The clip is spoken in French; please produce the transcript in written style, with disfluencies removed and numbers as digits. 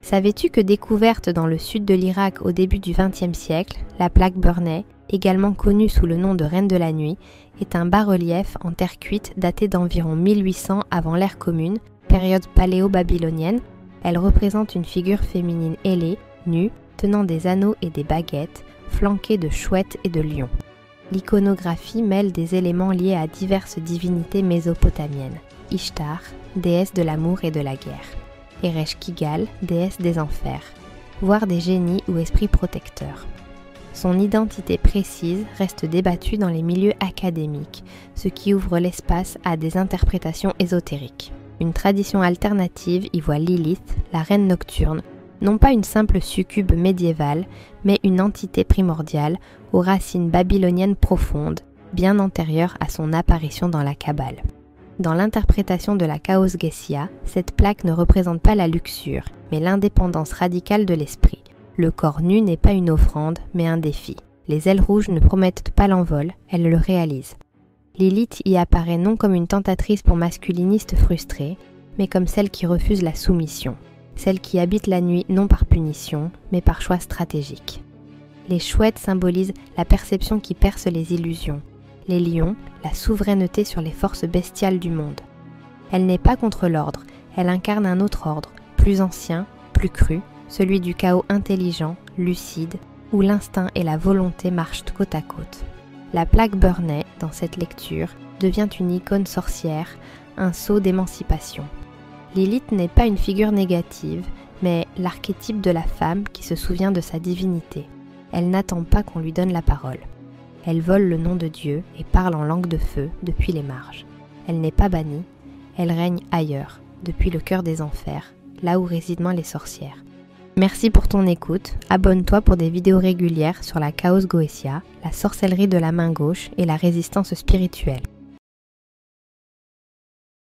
Savais-tu que découverte dans le sud de l'Irak au début du XXe siècle, la plaque Burney, également connue sous le nom de Reine de la Nuit, est un bas-relief en terre cuite daté d'environ 1800 avant l'ère commune, période paléo-babylonienne. Elle représente une figure féminine ailée, nue, tenant des anneaux et des baguettes, flanquée de chouettes et de lions. L'iconographie mêle des éléments liés à diverses divinités mésopotamiennes. Ishtar, déesse de l'amour et de la guerre. Ereshkigal, déesse des enfers, voire des génies ou esprits protecteurs. Son identité précise reste débattue dans les milieux académiques, ce qui ouvre l'espace à des interprétations ésotériques. Une tradition alternative y voit Lilith, la reine nocturne, non pas une simple succube médiévale, mais une entité primordiale aux racines babyloniennes profondes, bien antérieures à son apparition dans la Kabbale. Dans l'interprétation de la Chaos Gesia, cette plaque ne représente pas la luxure, mais l'indépendance radicale de l'esprit. Le corps nu n'est pas une offrande, mais un défi. Les ailes rouges ne promettent pas l'envol, elles le réalisent. Lilith y apparaît non comme une tentatrice pour masculinistes frustrés, mais comme celle qui refuse la soumission. Celle qui habite la nuit non par punition, mais par choix stratégique. Les chouettes symbolisent la perception qui perce les illusions. Les lions, la souveraineté sur les forces bestiales du monde. Elle n'est pas contre l'ordre, elle incarne un autre ordre, plus ancien, plus cru, celui du chaos intelligent, lucide, où l'instinct et la volonté marchent côte à côte. La plaque Burney, dans cette lecture, devient une icône sorcière, un sceau d'émancipation. Lilith n'est pas une figure négative, mais l'archétype de la femme qui se souvient de sa divinité. Elle n'attend pas qu'on lui donne la parole. Elle vole le nom de Dieu et parle en langue de feu depuis les marges. Elle n'est pas bannie, elle règne ailleurs, depuis le cœur des enfers, là où résident les sorcières. Merci pour ton écoute, abonne-toi pour des vidéos régulières sur la Chaos Goetia, la sorcellerie de la main gauche et la résistance spirituelle.